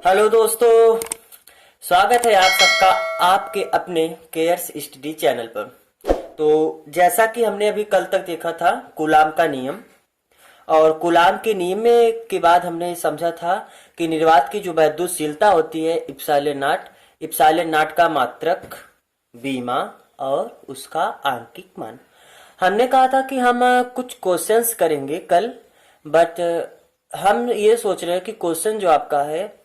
Hello दोस्तों, स्वागत है आप सबका आपके अपने केयर्स स्टडी चैनल पर। तो जैसा कि हमने अभी कल तक देखा था कूलाम का नियम, और कूलाम के नियम में के बाद हमने समझा था कि निर्वात की जो वैद्युतशीलता होती है इप्सिलॉन नॉट का मात्रक बीमा और उसका आंकिक मान। हमने कहा था कि हम कुछ क्वेश्चंस करेंगे कल, बट हम ये सोच रहे हैं कि क्वेश्चन जो आपका है,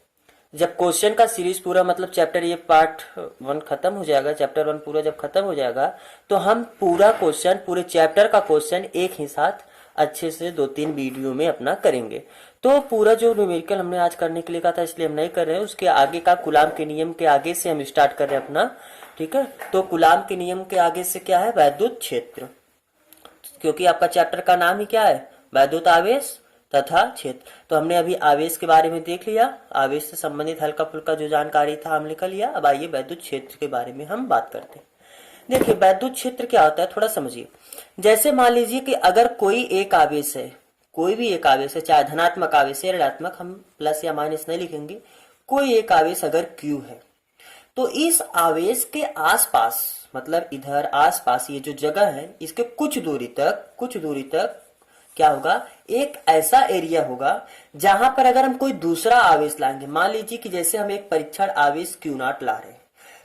जब क्वेश्चन का सीरीज पूरा मतलब चैप्टर ये पार्ट 1 खत्म हो जाएगा, चैप्टर 1 पूरा जब खत्म हो जाएगा तो हम पूरा क्वेश्चन पूरे चैप्टर का क्वेश्चन एक ही साथ अच्छे से 2-3 वीडियो में अपना करेंगे। तो पूरा जो न्यूमेरिकल हमने आज करने के लिए कहा था इसलिए हम नहीं कर रहे हैं, उसके आगे का कूलाम के नियम के आगे से हम स्टार्ट कर रहे हैं अपना। ठीक है, तो कूलाम के नियम के आगे से क्या है, वैद्युत क्षेत्र, क्योंकि आपका चैप्टर का नाम ही क्या है, वैद्युत आवेश तथा क्षेत्र। तो हमने अभी आवेश के बारे में देख लिया, आवेश से संबंधित हल्का फुल्का जो जानकारी था हमने कर लिया। अब आइए वैद्युत क्षेत्र के बारे में हम बात करते हैं। देखिए वैद्युत क्षेत्र क्या होता है थोड़ा समझिए। जैसे मान लीजिए कि अगर कोई एक आवेश है, कोई भी एक आवेश है, चाहे धनात्मक आवेश है ऋणात्मक, हम प्लस या माइनस नहीं लिखेंगे, कोई एक आवेश अगर Q है तो इस आवेश के आसपास, मतलब इधर आसपास ये जो जगह है इसके कुछ दूरी तक क्या होगा, एक ऐसा एरिया होगा जहां पर अगर हम कोई दूसरा आवेश लाएंगे, मान लीजिए कि जैसे हम एक परीक्षण आवेश Q0 ला रहे हैं,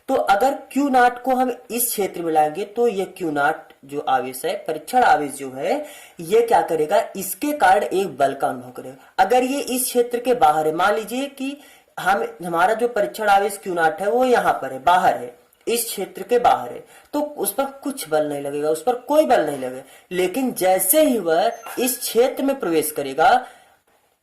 तो अगर Q0 को हम इस क्षेत्र में लाएंगे तो ये Q0 जो आवेश है, परीक्षण आवेश जो है, ये क्या करेगा, इसके कारण एक बल का अनुभव करेगा। अगर ये इस क्षेत्र के बाहर है, मान लीजिए कि हमारा जो परीक्षण आवेश Q0 है वो यहाँ पर है, बाहर है, इस क्षेत्र के बाहर है, तो उस पर कुछ बल नहीं लगेगा, उस पर कोई बल नहीं लगेगा। लेकिन जैसे ही वह इस क्षेत्र में प्रवेश करेगा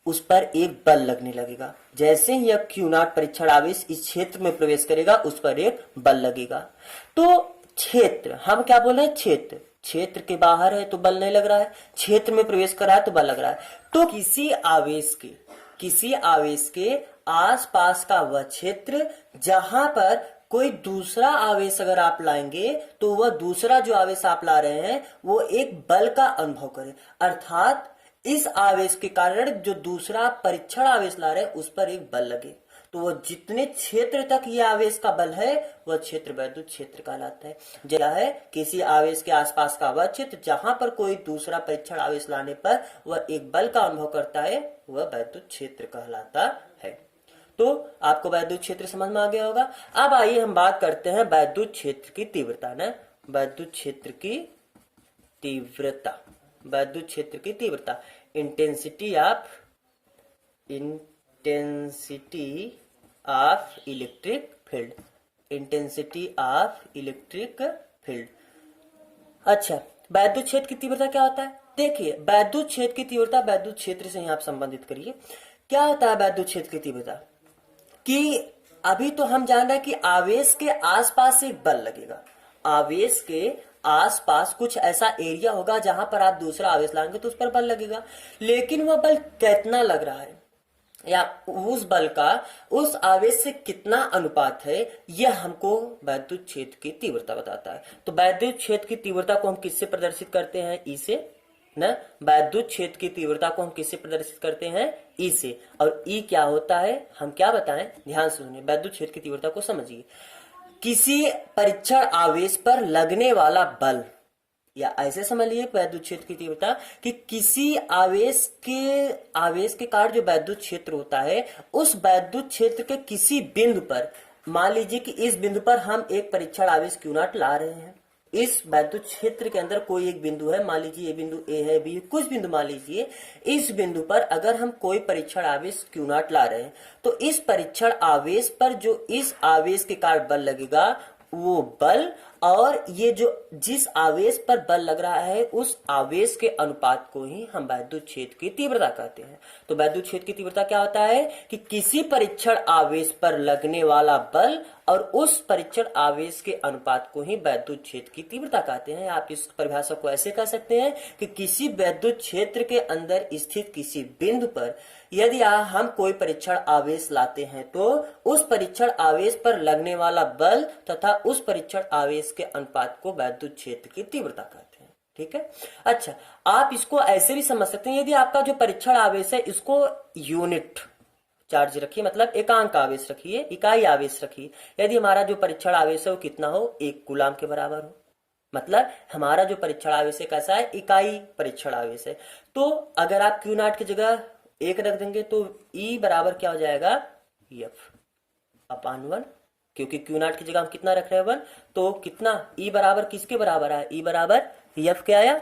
उस पर एक बल लगने लगेगा। जैसे ही यह Q0 परीक्षण आवेश इस क्षेत्र में प्रवेश करेगा उस पर एक बल लगेगा। तो क्षेत्र, हम क्या बोले हैं, क्षेत्र के बाहर है तो बल नहीं लग रहा है, क्षेत्र में प्रवेश कर रहा है तो बल लग रहा है। तो किसी आवेश के आसपास का वह क्षेत्र जहां पर कोई दूसरा आवेश अगर आप लाएंगे तो वह दूसरा जो आवेश आप ला रहे हैं वो एक बल का अनुभव करे, अर्थात इस आवेश के कारण जो दूसरा परीक्षण आवेश ला रहे हैं उस पर एक बल लगे। तो वो जितने क्षेत्र तक ये आवेश का बल है वह क्षेत्र वैद्युत क्षेत्र कहलाता है। जैसा है किसी आवेश के आसपास का वह क्षेत्र जहां पर कोई दूसरा परीक्षण आवेश लाने पर वह एक बल का अनुभव करता है, वह वैद्युत क्षेत्र कहलाता है। तो आपको वैद्युत क्षेत्र समझ में आ गया होगा। अब आइए हम बात करते हैं वैद्युत क्षेत्र की तीव्रता न वैद्युत क्षेत्र की तीव्रता वैद्युत क्षेत्र की तीव्रता, इंटेंसिटी ऑफ इलेक्ट्रिक फील्ड। अच्छा, वैद्युत क्षेत्र की तीव्रता क्या होता है? देखिए वैद्युत क्षेत्र की तीव्रता वैद्युत क्षेत्र से ही आप संबंधित करिए। क्या होता है वैद्युत क्षेत्र की तीव्रता? कि अभी तो हम जान रहे हैं कि आवेश के आसपास एक बल लगेगा, आवेश के आसपास कुछ ऐसा एरिया होगा जहां पर आप दूसरा आवेश लाएंगे तो उस पर बल लगेगा। लेकिन वह बल कितना लग रहा है या उस बल का उस आवेश से कितना अनुपात है, यह हमको वैद्युत क्षेत्र की तीव्रता बताता है। तो वैद्युत क्षेत्र की तीव्रता को हम किससे प्रदर्शित करते हैं? ई से न वैद्युत क्षेत्र की तीव्रता को हम किससे प्रदर्शित करते हैं? ई से। और ई क्या होता है हम क्या बताएं, ध्यान से सुनिए, वैद्युत क्षेत्र की तीव्रता को समझिए। किसी परीक्षण आवेश पर लगने वाला बल, या ऐसे समझ लीजिए वैद्युत क्षेत्र की तीव्रता कि किसी आवेश के कारण जो वैद्युत क्षेत्र होता है उस वैद्युत क्षेत्र के किसी बिंदु पर, मान लीजिए कि इस बिंदु पर हम एक परीक्षण आवेश Q0 ला रहे हैं, इस वैद्युत क्षेत्र के अंदर कोई एक बिंदु है, मान लीजिए ये बिंदु ए है, बी, कुछ बिंदु मान लीजिए, इस बिंदु पर अगर हम कोई परीक्षण आवेश Q0 ला रहे हैं तो इस परीक्षण आवेश पर जो इस आवेश के कारण बल लगेगा वो बल, और ये जो जिस आवेश पर बल लग रहा है उस आवेश के अनुपात को ही हम वैद्युत क्षेत्र की तीव्रता कहते हैं। तो वैद्युत क्षेत्र की तीव्रता क्या होता है कि किसी परीक्षण आवेश पर लगने वाला बल और उस परीक्षण आवेश के अनुपात को ही वैद्युत क्षेत्र की तीव्रता कहते हैं। आप इस परिभाषा को ऐसे कह सकते हैं कि किसी वैद्युत क्षेत्र के अंदर स्थित किसी बिंदु पर यदि हम कोई परीक्षण आवेश लाते हैं तो उस परीक्षण आवेश पर लगने वाला बल तथा उस परीक्षण आवेश के अनुपात को वैद्युत क्षेत्र की तीव्रता कहते हैं। ठीक है। अच्छा, आप इसको ऐसे भी समझ सकते हैं, यदि आपका जो परीक्षण आवेश है इसको यूनिट चार्ज रखिए, मतलब एकांक आवेश रखिए, इकाई आवेश रखिए। यदि हमारा जो परीक्षण आवेश है वो कितना हो, 1 कूलाम के बराबर हो, मतलब हमारा जो परीक्षण आवेश है कैसा है, इकाई परीक्षण आवेश है। तो अगर आप क्यू नॉट की जगह 1 रख देंगे तो ई बराबर क्या हो जाएगा, एफ अपान 1, क्योंकि क्यू नॉट की जगह हम कितना रख रहे हैं 1, तो कितना ई बराबर किसके बराबर आया, ई बराबर एफ के आया।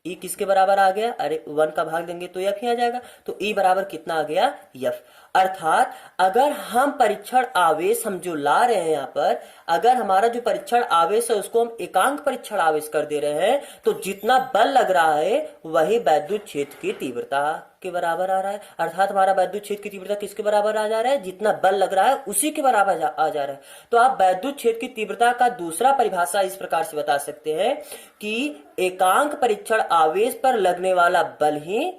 ई किसके बराबर आ गया, अरे 1 का भाग देंगे तो एफ ही आ जाएगा, तो ई बराबर कितना आ गया, एफ। अर्थात अगर हम परीक्षण आवेश हम जो ला रहे हैं यहाँ पर, अगर हमारा जो परीक्षण आवेश है उसको हम एकांक परीक्षण आवेश कर दे रहे हैं, तो जितना बल लग रहा है वही वैद्युत क्षेत्र की तीव्रता के बराबर आ रहा है। अर्थात हमारा वैद्युत क्षेत्र की तीव्रता किसके बराबर आ जा रहा है, जितना बल लग रहा है उसी के बराबर आ जा रहा है। तो आप वैद्युत क्षेत्र की तीव्रता का दूसरा परिभाषा इस प्रकार से बता सकते हैं कि एकांक परीक्षण आवेश पर लगने वाला बल ही,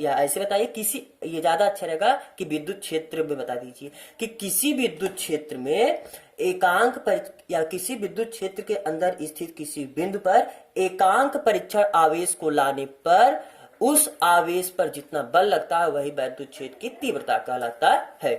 या ऐसे बताइए किसी, ये ज्यादा अच्छा रहेगा कि विद्युत क्षेत्र में बता दीजिए कि किसी विद्युत क्षेत्र में एकांक या किसी विद्युत क्षेत्र के अंदर स्थित किसी बिंदु पर एकांक परीक्षण आवेश को लाने पर उस आवेश पर जितना बल लगता है वही वैद्युत क्षेत्र की तीव्रता कहलाता है।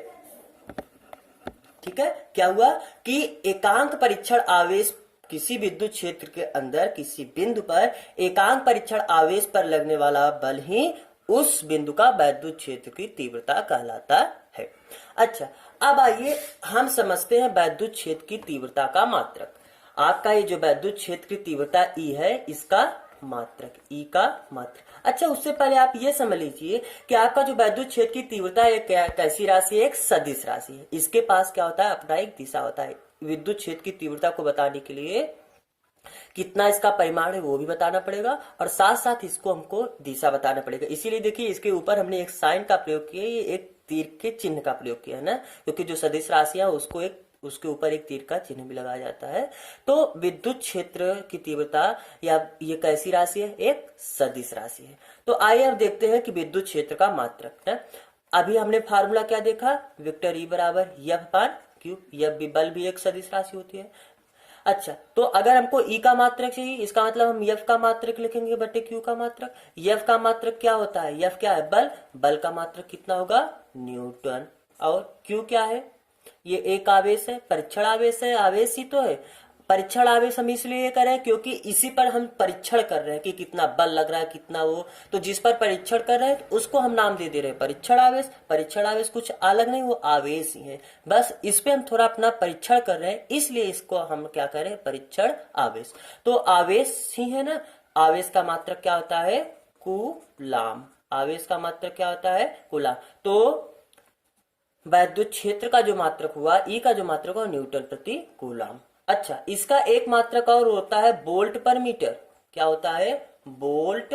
ठीक है, क्या हुआ कि एकांक परीक्षण आवेश किसी विद्युत क्षेत्र के अंदर किसी बिंदु पर एकांक परीक्षण आवेश पर लगने वाला बल ही उस बिंदु का वैद्युत क्षेत्र की तीव्रता कहलाता है। अच्छा, अब आइए हम समझते हैं वैद्युत क्षेत्र की तीव्रता का मात्रक। आपका ये जो वैद्युत क्षेत्र की तीव्रता ई है, इसका मात्रक, ई का मात्रक। अच्छा, उससे पहले आप ये समझ लीजिए कि आपका जो वैद्युत क्षेत्र की तीव्रता है कैसी राशि है, एक सदिश राशि है। इसके पास क्या होता है, अपना एक दिशा होता है। विद्युत क्षेत्र की तीव्रता को बताने के लिए कितना इसका परिमाण है वो भी बताना पड़ेगा और साथ साथ इसको हमको दिशा बताना पड़ेगा। इसीलिए देखिए इसके ऊपर हमने एक साइन का प्रयोग किया, ये एक तीर के चिन्ह का प्रयोग किया है ना, क्योंकि जो सदिश राशियां उसको एक उसके ऊपर एक तीर का चिन्ह भी लगाया जाता है। तो विद्युत क्षेत्र की तीव्रता या ये कैसी राशि है, एक सदिश राशि है। तो आइए अब देखते हैं कि विद्युत क्षेत्र का मात्रक है। अभी हमने फार्मूला क्या देखा, वेक्टर ई बराबर एफ अपान क्यू, यह बल भी एक सदिश राशि होती है। अच्छा, तो अगर हमको ई का मात्रक चाहिए, इसका मतलब हम एफ का मात्रक लिखेंगे बटे क्यू का मात्रक। एफ का मात्रक क्या होता है, एफ क्या है, बल, बल का मात्रक कितना होगा, न्यूटन। और क्यू क्या है, ये एक आवेश है, परीक्षण आवेश है, आवेश ही तो है। परीक्षण आवेश हम इसलिए करें क्योंकि इसी पर हम परीक्षण कर रहे हैं कि कितना बल लग रहा है, कितना वो, तो जिस पर परीक्षण कर रहे हैं उसको हम नाम दे रहे हैं परीक्षण आवेश। परीक्षण आवेश कुछ अलग नहीं, वो आवेश ही है, बस इस पे हम थोड़ा अपना परीक्षण कर रहे हैं, इसलिए इसको हम क्या करें, परीक्षण आवेश। तो आवेश ही है ना, आवेश का मात्रक क्या होता है, कूलाम। आवेश का मात्रक क्या होता है, कूलाम। तो वैद्युत क्षेत्र का जो मात्रक हुआ, ई का जो मात्रक हुआ, न्यूटन प्रति कूलाम। अच्छा, इसका एक मात्रक और होता है वोल्ट पर मीटर। क्या होता है, वोल्ट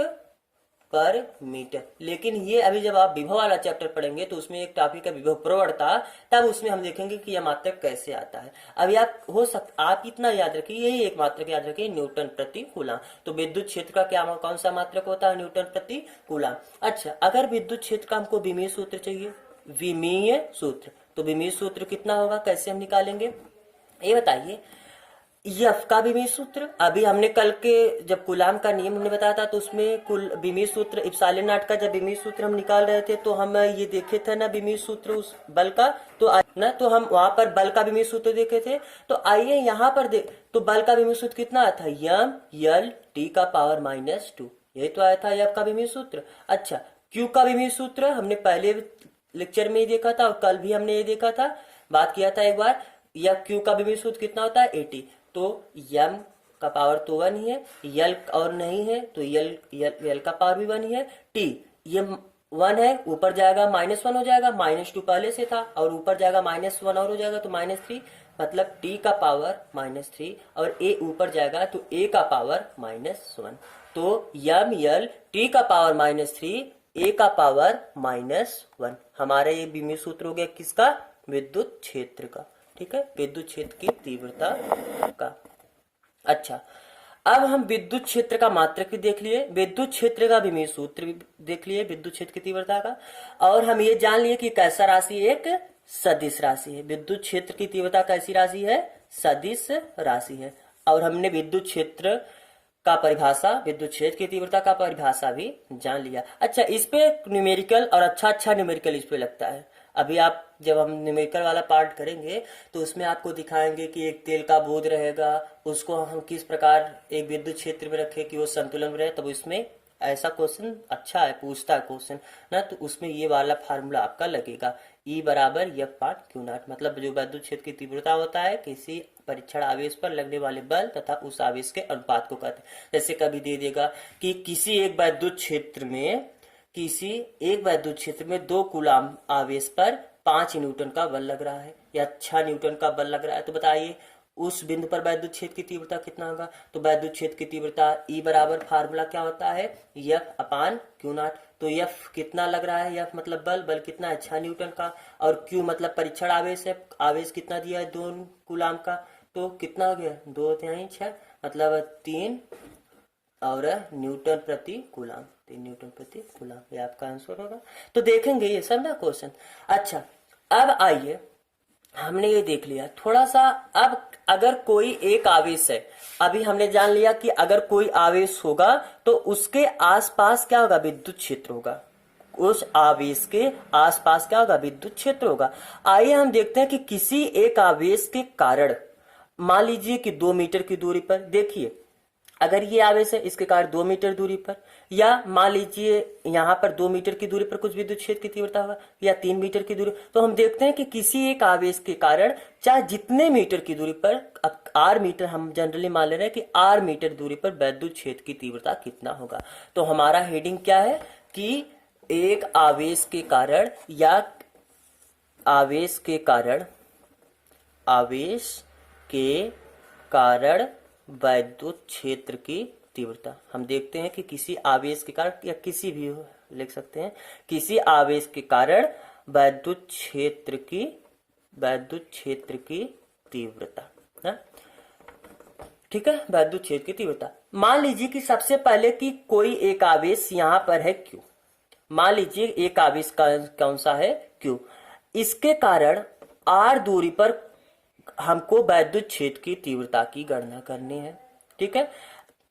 पर मीटर। लेकिन ये अभी जब आप विभव वाला चैप्टर पढ़ेंगे तो उसमें एक टॉपिक है विभव प्रवणता, तब उसमें हम देखेंगे कि यह मात्रक कैसे आता है। अभी आप इतना याद रखिए, यही एक मात्रक याद रखिए, न्यूटन प्रति कूलाम। तो विद्युत क्षेत्र का क्या कौन सा मात्रक होता है, न्यूटन प्रति कूलाम। अच्छा, अगर विद्युत क्षेत्र का हमको विमीय सूत्र चाहिए, विमीय सूत्र, तो विमीय सूत्र कितना होगा, कैसे हम निकालेंगे, ये बताइए। एफ का विमीय सूत्र, अभी हमने कल के जब कूलाम का नियम हमने बताया था तो उसमें कुल विमीय सूत्र इप्सिलॉन नॉट का जब विमीय सूत्र हम निकाल रहे थे तो हम ये देखे थे ना विमीय सूत्र उस बल का, तो हम वहां पर बल का विमीय सूत्र देखे थे। तो आइए यहाँ पर तो बल का विमीय सूत्र कितना आया था, यम यल टी का पावर -2, यही तो आया था एफ का विमीय सूत्र। अच्छा, क्यू का विमीय सूत्र हमने पहले लेक्चर में ही देखा था और कल भी हमने ये देखा था, बात किया था एक बार। या क्यू का विमीय सूत्र कितना होता है, 80। तो यम का पावर तो 1 ही है, यल और नहीं है तो यल का पावर भी 1 ही है। टी ये 1 है, ऊपर जाएगा -1 हो जाएगा, -2 पहले से था और ऊपर जाएगा -1 और हो जाएगा तो -3, मतलब टी का पावर -3 और ए ऊपर जाएगा तो ए का पावर -1। तो यम यल टी का पावर -3 ए का पावर -1 हमारे ये विमीय सूत्र हो गया किसका, विद्युत क्षेत्र का। ठीक है, विद्युत क्षेत्र की तीव्रता का। अच्छा, अब हम विद्युत क्षेत्र का मात्रक भी देख लिए, विद्युत क्षेत्र का विमीय सूत्र भी देख लिए विद्युत क्षेत्र की तीव्रता का, और हम ये जान लिए कि कैसा राशि, एक सदिश राशि है। विद्युत क्षेत्र की तीव्रता कैसी राशि है, सदिश राशि है। और हमने विद्युत क्षेत्र का परिभाषा, विद्युत क्षेत्र की तीव्रता का परिभाषा भी जान लिया। अच्छा, इस पे न्यूमेरिकल और अच्छा न्यूमेरिकल इस पे लगता है। अभी आप जब हम न्यूमेरिकल वाला पार्ट करेंगे तो उसमें आपको दिखाएंगे कि एक तेल का बोध रहेगा, उसको हम किस प्रकार एक विद्युत क्षेत्र में रखें कि वो संतुलन में रहे। तब उसमें ऐसा क्वेश्चन अच्छा है, पूछता है क्वेश्चन ना, तो उसमें ये वाला फार्मूला आपका लगेगा, E बराबर एफ पार्ट क्यू नॉट। मतलब जो विद्युत क्षेत्र की तीव्रता होता है किसी परीक्षण आवेश पर लगने वाले बल तथा उस आवेश के अनुपात को कहते हैं। जैसे कभी दे देगा कि किसी एक विद्युत क्षेत्र में 2 कूलाम आवेश पर 5 न्यूटन का बल लग रहा है या 6 न्यूटन का बल लग रहा है। तो बताइए उस बिंदु पर विद्युत क्षेत्र की तीव्रता कितना होगा। तो विद्युत क्षेत्र की तीव्रता E बराबर फार्मूला क्या होता है, एफ अपान क्यू नॉट। तो एफ कितना लग रहा है, एफ मतलब बल कितना है 6 न्यूटन का, और क्यू मतलब परीक्षण आवेश है, आवेश कितना दिया है 2 कूलाम का, तो कितना हो गया 2×6 मतलब 3 और न्यूटन प्रति कूलाम, 3 न्यूटन प्रति कूलाम, ये आपका आंसर होगा। तो देखेंगे ये सब ना क्वेश्चन। अच्छा अब आइए, हमने ये देख लिया थोड़ा सा। अब अगर कोई एक आवेश है, अभी हमने जान लिया कि अगर कोई आवेश होगा तो उसके आसपास क्या होगा, विद्युत क्षेत्र होगा। उस आवेश के आसपास क्या होगा, विद्युत क्षेत्र होगा। आइए हम देखते हैं कि किसी एक आवेश के कारण, मान लीजिए कि 2 मीटर की दूरी पर, देखिए अगर ये आवेश है इसके कारण 2 मीटर दूरी पर, या मान लीजिए यहां पर 2 मीटर की दूरी पर कुछ विद्युत क्षेत्र की तीव्रता होगा, या 3 मीटर की दूरी, तो हम देखते हैं कि किसी एक आवेश के कारण चाहे जितने मीटर की दूरी पर, अब आर मीटर हम जनरली मान ले रहे हैं कि आर मीटर दूरी पर विद्युत क्षेत्र की तीव्रता कितना होगा। तो हमारा हेडिंग क्या है कि एक आवेश के कारण या आवेश के कारण विद्युत क्षेत्र की तीव्रता। हम देखते हैं कि किसी आवेश के कारण, या किसी भी लिख सकते हैं, किसी आवेश के कारण विद्युत क्षेत्र की तीव्रता, ठीक है, विद्युत क्षेत्र की तीव्रता। मान लीजिए कि सबसे पहले कि कोई एक आवेश यहां पर है Q, मान लीजिए एक आवेश कौन सा है Q, इसके कारण R दूरी पर हमको विद्युत क्षेत्र की तीव्रता की गणना करनी है। ठीक है,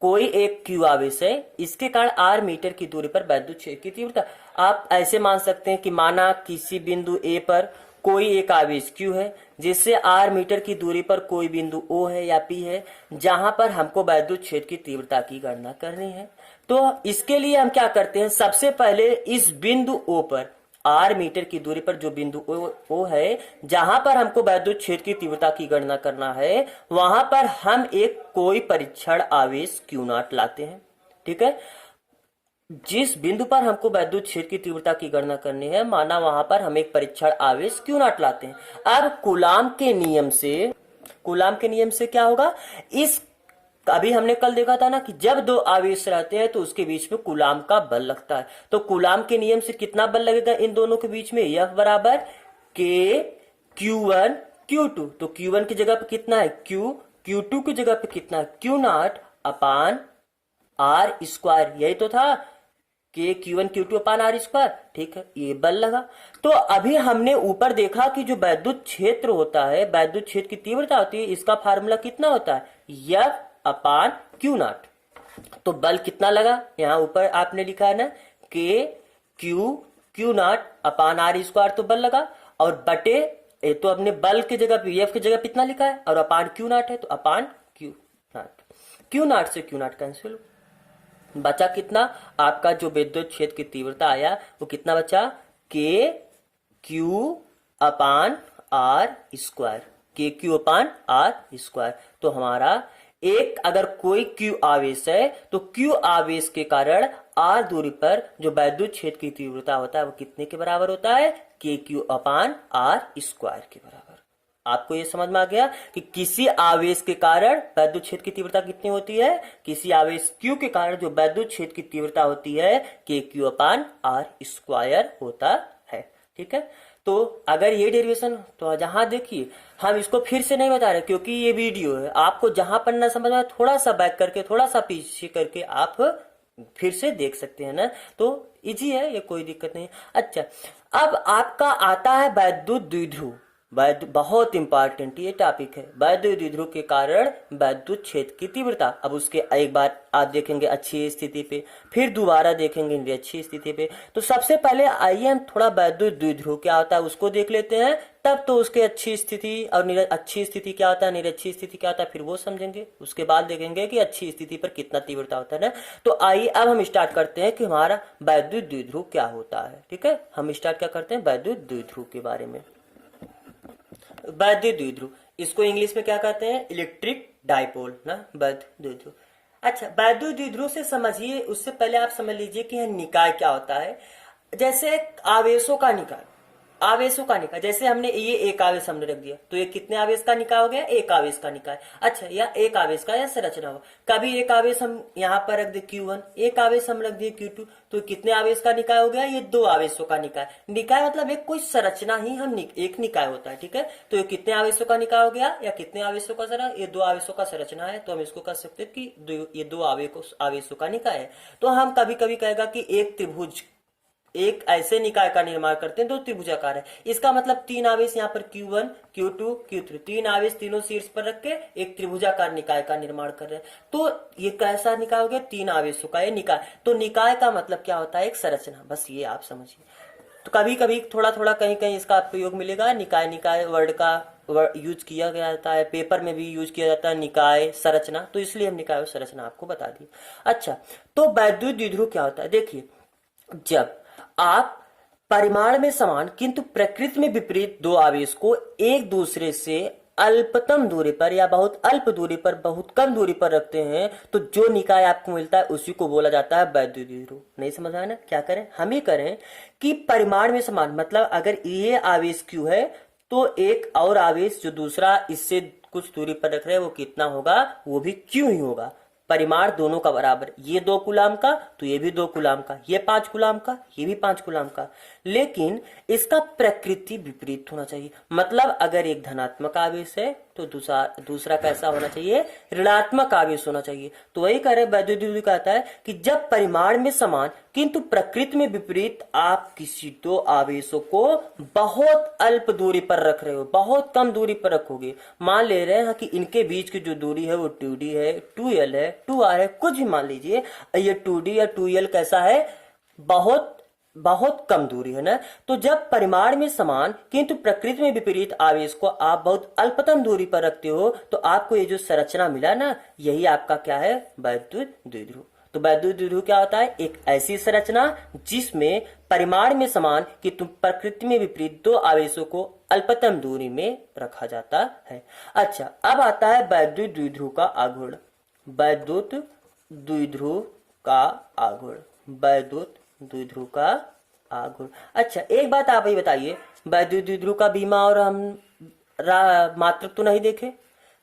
कोई एक Q आवेश है, इसके कारण R मीटर की दूरी पर विद्युत क्षेत्र की तीव्रता। आप ऐसे मान सकते हैं कि माना किसी बिंदु A पर कोई एक आवेश Q है, जिससे R मीटर की दूरी पर कोई बिंदु O है या P है, जहां पर हमको विद्युत क्षेत्र की तीव्रता की गणना करनी है। तो इसके लिए हम क्या करते हैं, सबसे पहले इस बिंदु O पर, R मीटर की दूरी पर जो बिंदु O है, जहां पर हमको विद्युत क्षेत्र की तीव्रता की गणना करना है, वहां पर हम एक कोई परीक्षण आवेश Q0 लाते हैं। ठीक है, जिस बिंदु पर हमको विद्युत क्षेत्र की तीव्रता की गणना करनी है, माना वहां पर हम एक परीक्षण आवेश Q0 लाते हैं। अब कूलाम के नियम से क्या होगा, इस अभी हमने कल देखा था ना कि जब 2 आवेश रहते हैं तो उसके बीच में कूलाम का बल लगता है। तो कूलाम के नियम से कितना बल लगेगा इन दोनों के बीच में, F बराबर K Q1 Q2। तो Q1 की जगह पे कितना है Q, Q2 की जगह पे कितना है Q0 अपान R स्क्वायर, यही तो था K Q1 Q2 अपान R स्क्वायर। ठीक है, ये बल लगा। तो अभी हमने ऊपर देखा कि जो विद्युत क्षेत्र होता है, विद्युत क्षेत्र की तीव्रता होती है, इसका फार्मूला कितना होता है, F अपान Q0। तो बल कितना लगा, यहां ऊपर आपने लिखा है ना K Q0 अपान R स्क्वायर, तो बल लगा, और बटे तो अपने बल की जगह पे F की जगह कितना लिखा है, और अपान Q0 है, तो अपान Q0 से Q0 कैंसिल, बचा कितना आपका जो विद्युत क्षेत्र की तीव्रता आया वो कितना बचा, K Q अपान R स्क्वायर, K Q अपान R स्क्वायर। तो हमारा एक अगर कोई Q आवेश है तो Q आवेश के कारण R दूरी पर जो विद्युत क्षेत्र की तीव्रता होता है वो कितने के बराबर होता है, K Q अपान R स्क्वायर के बराबर। आपको ये समझ में आ गया कि किसी आवेश के कारण विद्युत क्षेत्र की तीव्रता कितनी होती है, किसी आवेश Q के कारण जो विद्युत क्षेत्र की तीव्रता होती है K Q अपान R स्क्वायर होता है। ठीक है, तो अगर ये डेरिवेशन, तो जहां देखिए हम इसको फिर से नहीं बता रहे क्योंकि ये वीडियो है, आपको जहां पढ़ना समझ में थोड़ा सा बैक करके, थोड़ा सा पीछे करके आप फिर से देख सकते हैं ना, तो इजी है, ये कोई दिक्कत नहीं। अच्छा, अब आपका आता है विद्युत द्विध्रुव। वैद्युत, बहुत इंपॉर्टेंट ये टॉपिक है। वैद्युत द्विध्रुव के कारण वैद्युत क्षेत्र की तीव्रता। अब उसके एक बार आप देखेंगे अच्छी स्थिति पे, फिर दोबारा देखेंगे निरक्षी स्थिति पे। तो सबसे पहले आइए हम थोड़ा वैद्युत द्विध्रुव क्या होता है उसको देख लेते हैं, तब तो उसके अच्छी स्थिति और अच्छी स्थिति क्या होता है, निरक्षी स्थिति क्या होता है, फिर वो समझेंगे। उसके बाद देखेंगे कि अच्छी स्थिति पर कितना तीव्रता होता है ना। तो आइए अब हम स्टार्ट करते हैं कि हमारा वैद्युत द्विध्रुव क्या होता है। ठीक है, हम स्टार्ट क्या करते हैं, वैद्युत द्विध्रुव के बारे में। वैद्युत द्विध्रुव, इसको इंग्लिश में क्या कहते हैं, इलेक्ट्रिक डाइपोल ना, वैद्युत द्विध्रुव। अच्छा, वैद्युत द्विध्रुव से समझिए, उससे पहले आप समझ लीजिए कि निकाय क्या होता है। जैसे आवेशों का निकाय, आवेशों का निकाय, जैसे हमने ये एक आवेश हमने रख दिया तो ये कितने आवेश का निकाय हो गया, एक आवेश का निकाय। अच्छा, या एक आवेश का या संरचना हो, कभी एक आवेश हम यहाँ पर रख दे Q1, एक आवेश हम रख दिए Q2, तो कितने आवेश का निकाय हो गया, ये दो आवेशों का निकाय। निकाय मतलब एक कोई संरचना ही हम एक निकाय होता है। ठीक है, तो ये कितने आवेशों का निकाय हो गया या कितने आवेशों का संरचना, ये दो आवेशों का संरचना है, तो हम इसको कह सकते हैं कि ये दो आवेशों का निकाय है। तो हम कभी कभी कहेगा कि एक त्रिभुज, एक ऐसे निकाय का निर्माण करते हैं, दो त्रिभुजाकार है, इसका मतलब तीन आवेश यहाँ पर Q1, Q2, Q3, तीन आवेश तीनों शीर्ष पर रख के एक त्रिभुजाकार निकाय का निर्माण कर रहे हैं। तो ये कैसा निकाय हो गया, तीन आवेशों का ये निकाय। तो निकाय का मतलब क्या होता है, एक संरचना, बस ये आप समझिए। तो कभी कभी थोड़ा थोड़ा कहीं कहीं इसका प्रयोग मिलेगा, निकाय निकाय वर्ड का यूज किया गया जाता है, पेपर में भी यूज किया जाता है निकाय संरचना, तो इसलिए हम निकाय और संरचना आपको बता दी। अच्छा, तो वैद्युत द्विध्रुव क्या होता है, देखिए जब आप परिमाण में समान किंतु प्रकृति में विपरीत दो आवेश को एक दूसरे से अल्पतम दूरी पर या बहुत अल्प दूरी पर, बहुत कम दूरी पर रखते हैं, तो जो निकाय आपको मिलता है उसी को बोला जाता है वैद्युत द्विध्रुव। नहीं समझ आया ना, क्या करें, हम ही करें कि परिमाण में समान, मतलब अगर ये आवेश Q है तो एक और आवेश जो दूसरा इससे कुछ दूरी पर रख रहे हैं वो कितना होगा, वो भी Q ही होगा। परिमाण दोनों का बराबर, ये 2 कूलाम का तो ये भी 2 कूलाम का, ये 5 कूलाम का ये भी 5 कूलाम का, लेकिन इसका प्रकृति विपरीत होना चाहिए। मतलब अगर एक धनात्मक आवेश है तो दूसरा कैसा होना चाहिए, ऋणात्मक आवेश होना चाहिए। तो वही कह रहे वैद्युत द्विध्रुव कहता है कि जब परिमाण में समान किंतु प्रकृति में विपरीत आप किसी दो आवेशों को बहुत अल्प दूरी पर रख रहे हो, बहुत कम दूरी पर रखोगे, मान ले रहे हैं कि इनके बीच की जो दूरी है वो 2D है, 2L है, 2R है, कुछ भी मान लीजिए, ये 2D या 2L कैसा है, बहुत बहुत कम दूरी है ना। तो जब परिमाण में समान किंतु प्रकृति में विपरीत आवेश को आप बहुत अल्पतम दूरी पर रखते हो तो आपको ये जो संरचना मिला ना, यही आपका क्या है, वैद्युत द्विध्रुव। तो वैद्युत द्विध्रुव क्या होता है, एक ऐसी संरचना जिसमें परिमाण में समान किंतु प्रकृति में विपरीत दो आवेशों को अल्पतम दूरी में रखा जाता है। अच्छा, अब आता है वैद्युत द्विध्रुव का आघूर्ण। वैद्युत द्विध्रुव का आघूर्ण, वैद्युत द्विध्रुव का आघूर्ण। अच्छा, एक बात आप ही बताइए, वैद्युत द्विध्रुव का बीमा और हम मात्रक तो नहीं देखे,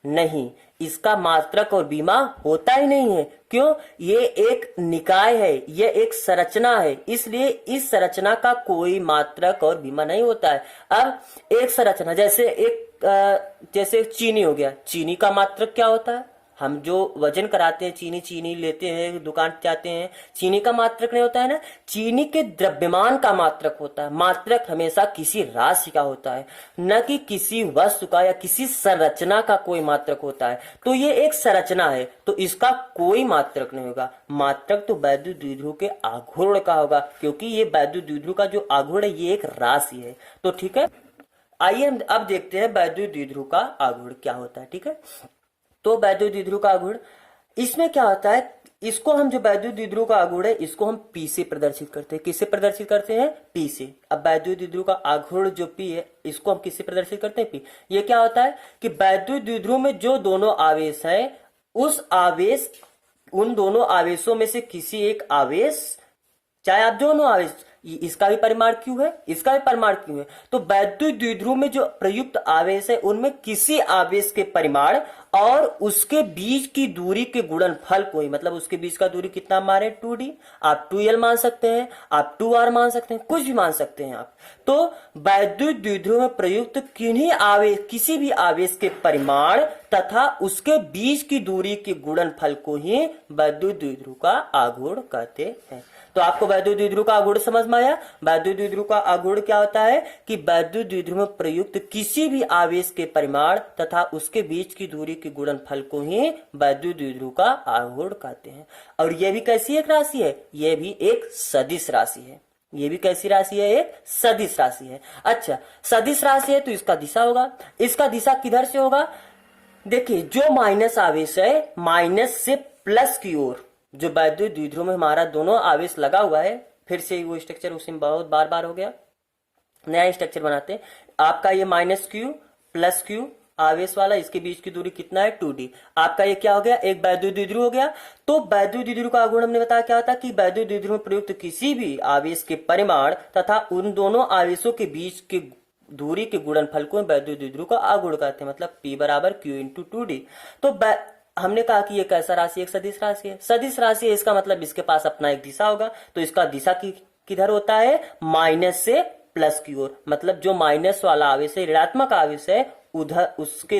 नहीं, इसका मात्रक और बीमा होता ही नहीं है। क्यों, ये एक निकाय है, ये एक संरचना है, इसलिए इस संरचना का कोई मात्रक और बीमा नहीं होता है। अब एक संरचना जैसे चीनी हो गया, चीनी का मात्रक क्या होता है, हम जो वजन कराते हैं चीनी लेते हैं, दुकान जाते हैं, चीनी का मात्रक नहीं होता है ना, चीनी के द्रव्यमान का मात्रक होता है। मात्रक हमेशा किसी राशि का होता है, न कि किसी वस्तु का या किसी संरचना का कोई मात्रक होता है। तो ये एक संरचना है तो इसका कोई मात्रक नहीं होगा। मात्रक तो वैद्युत द्विध्रुव के आघूर्ण का होगा, क्योंकि ये वैद्युत द्विध्रुव का जो आघूर्ण है ये एक राशि है। तो ठीक है, आइए हम अब देखते हैं वैद्युत द्विध्रुव का आघूर्ण क्या होता है। ठीक है, तो वैद्युत द्विध्रुव का आघूर्ण, इसमें क्या होता है, इसको हम जो वैद्युत द्विध्रुव का आघूर्ण है इसको हम P से प्रदर्शित करते हैं। किससे प्रदर्शित करते हैं, P से। अब वैद्युत द्विध्रुव का आघूर्ण जो P है इसको हम किससे प्रदर्शित करते हैं, P। ये क्या होता है कि वैद्युत द्विध्रुव में जो दोनों आवेश हैं उन दोनों आवेशों में से किसी एक आवेश, चाहे आप दोनों आवेश, इसका भी परिमाण Q है, इसका भी परिमाण Q है, तो वैद्युत द्विध्रुव में जो प्रयुक्त आवेश है उनमें किसी आवेश के परिमाण और उसके बीच की दूरी के गुणनफल को ही, मतलब उसके बीच का दूरी कितना मारे, 2D, आप 2L मान सकते हैं, आप 2R मान सकते हैं, कुछ भी मान सकते हैं आप। तो वैद्युत द्विध्रुव में प्रयुक्त किसी भी आवेश के परिमाण तथा उसके बीच की दूरी के गुणनफल को ही वैद्युत द्विध्रुव का आघूर्ण कहते हैं। तो आपको वैद्युत द्विध्रुव का आघूर्ण समझ में आया। वैद्युत द्विध्रुव का आघूर्ण क्या होता है कि वैद्युत द्विध्रुव में प्रयुक्त किसी भी आवेश के परिमाण तथा उसके बीच की दूरी के गुणनफल को ही वैद्युत द्विध्रुव का आघूर्ण कहते हैं। और यह भी कैसी एक राशि है, यह भी एक सदिश राशि है। ये भी कैसी राशि है, एक सदिश राशि है। अच्छा, सदिश राशि है तो इसका दिशा होगा, इसका दिशा किधर से होगा, देखिए जो माइनस आवेश है माइनस से प्लस की ओर, जो वैद्युत द्विध्रुव में हमारा दोनों आवेश लगा हुआ है, फिर से वो स्ट्रक्चर उसी में बहुत बार बार हो गया, नया स्ट्रक्चर बनाते हैं। आपका ये माइनस क्यू प्लस क्यू आवेश वाला, इसके बीच की दूरी कितना है 2d। आपका ये क्या हो गया, एक वैद्युत द्विध्रुव हो गया। तो वैद्युत द्विध्रुव का आघूर्ण हमने बताया क्या होता है कि वैद्युत द्विध्रुव में प्रयुक्त किसी भी आवेश के परिमाण तथा उन दोनों आवेशों के बीच की दूरी के गुणनफल को वैद्युत द्विध्रुव का आघूर्ण कहते हैं, मतलब P बराबर Q इंटू 2d। तो हमने कहा कि ये कैसा राशि, एक सदिश राशि है। सदिश राशि है, इसका मतलब इसके पास अपना एक दिशा होगा, तो इसका दिशा किधर होता है, माइनस से प्लस की ओर, मतलब जो माइनस वाला आवेश है, ऋणात्मक आवेश है, उधर उसके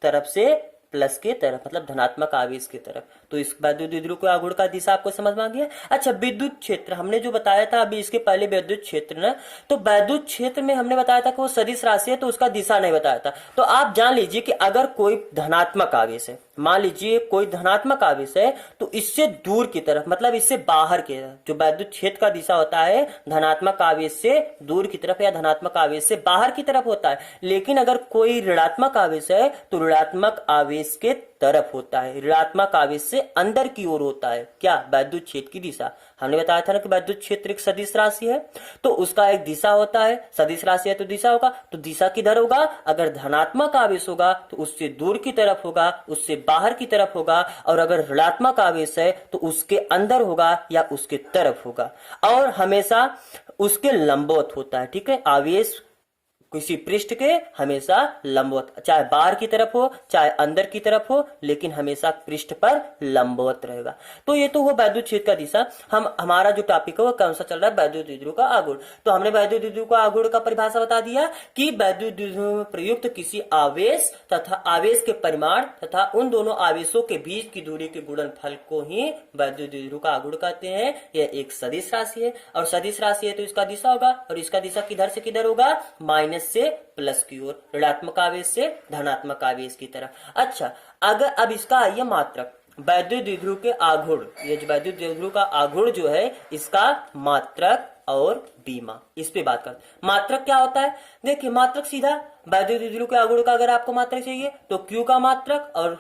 तरफ से प्लस के तरफ, मतलब धनात्मक आवेश की तरफ। तो इस वैद्युत द्विध्रुव के आघूर्ण का दिशा आपको समझ में आ गया। अच्छा, विद्युत क्षेत्र हमने जो बताया था अभी इसके पहले, विद्युत क्षेत्र ना, तो विद्युत क्षेत्र में हमने बताया था कि वो सदिश राशि है, तो उसका दिशा नहीं बताया था। तो आप जान लीजिए कि अगर कोई धनात्मक आवेश है, मान लीजिए कोई धनात्मक आवेश है, तो इससे दूर की तरफ, मतलब इससे बाहर की तरफ, जो विद्युत क्षेत्र का दिशा होता है धनात्मक आवेश से दूर की तरफ या धनात्मक आवेश से बाहर की तरफ होता है। लेकिन अगर कोई ऋणात्मक आवेश है तो ऋणात्मक आवेश के तरफ होता है, ऋणात्मक आवेश से अंदर की ओर होता है। क्या, वैद्युत क्षेत्र की दिशा। हमने बताया था ना कि वैद्युत क्षेत्र एक सदिश राशि है, तो उसका एक दिशा होता है, सदिश राशि है तो दिशा होगा। तो दिशा किधर होगा, अगर धनात्मक आवेश होगा तो उससे दूर की तरफ होगा, उससे बाहर की तरफ होगा, और अगर ऋणात्मक आवेश है तो उसके अंदर होगा या उसके तरफ होगा, और हमेशा उसके लंबवत होता है। ठीक है, आवेश किसी पृष्ठ के हमेशा लंबवत, चाहे बाहर की तरफ हो चाहे अंदर की तरफ हो, लेकिन हमेशा पृष्ठ पर लंबवत रहेगा। तो ये तो हुआ वैद्युत क्षेत्र का दिशा। हमारा जो टॉपिक है वो कौन सा चल रहा है, वैद्युत द्विध्रुव का आघूर्ण। तो हमने वैद्युत द्विध्रुव का आघूर्ण का परिभाषा बता दिया कि वैद्युत द्विध्रुव में प्रयुक्त किसी आवेश तथा आवेश के परिमाण तथा उन दोनों आवेशों के बीच की दूरी के गुणनफल को ही वैद्युत द्विध्रुव का आघूर्ण कहते हैं। यह एक सदिश राशि है, और सदिश राशि है तो इसका दिशा होगा, और इसका दिशा किधर से किधर होगा, माइनस से प्लस की ओर, ऋणात्मक आवेश से धनात्मक आवेश की तरफ। अच्छा, अगर अब इसका आइए मात्रक, वैद्युत द्विध्रुव के आघूर्ण, ये जो वैद्युत द्विध्रुव का आघूर्ण जो है इसका मात्रक और बीमा, इस पे बात करते। मात्रक क्या होता है, देखिए मात्रक सीधा वैद्युत द्विध्रुव के आघूर्ण का अगर आपको मात्रक चाहिए तो Q का मात्रक, और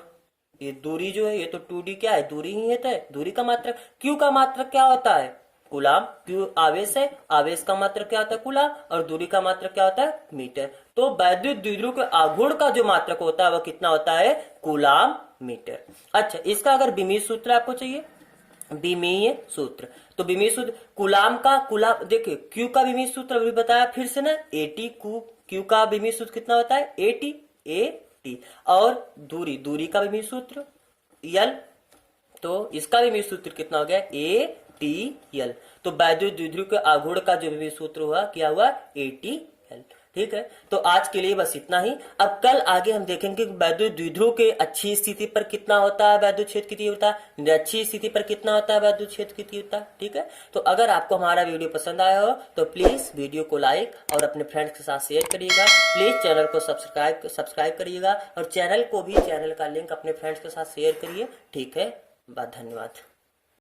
ये दूरी जो है ये तो 2d क्या है, दूरी ही है, तो दूरी का मात्रक। Q का मात्रक क्या होता है, कूलाम। Q आवेश है, आवेश का मात्रक क्या होता है, कूलाम, और दूरी का मात्रक क्या होता है, मीटर। तो वैद्युत द्विध्रुव के आघूर्ण का जो मात्रक होता है वह कितना होता है, कूलाम मीटर। अच्छा, इसका अगर विमीय सूत्र आपको चाहिए, विमीय सूत्र, तो विमीय सूत्र कूलाम का, कूलाम देखिए Q का विमीय सूत्र अभी बताया फिर से ना, AT। Q का विमीय सूत्र कितना होता है, AT। और दूरी का विमीय सूत्र L, तो इसका विमीय सूत्र कितना हो गया, ATL। तो वैद्युत द्विध्रुव के आघूर्ण का जो विमीय सूत्र हुआ क्या हुआ, ATL। ठीक है, तो आज के लिए बस इतना ही। अब कल आगे हम देखेंगे कि वैद्युत द्विध्रुव के अच्छी स्थिति पर कितना होता है वैद्युत क्षेत्र की तीव्रता, अच्छी स्थिति पर कितना होता है वैद्युत क्षेत्र की तीव्रता। ठीक है, तो अगर आपको हमारा वीडियो पसंद आया हो तो प्लीज वीडियो को लाइक और अपने फ्रेंड्स के साथ शेयर करिएगा। प्लीज चैनल को सब्सक्राइब करिएगा, और चैनल का लिंक अपने फ्रेंड्स के साथ शेयर करिए। ठीक है, धन्यवाद।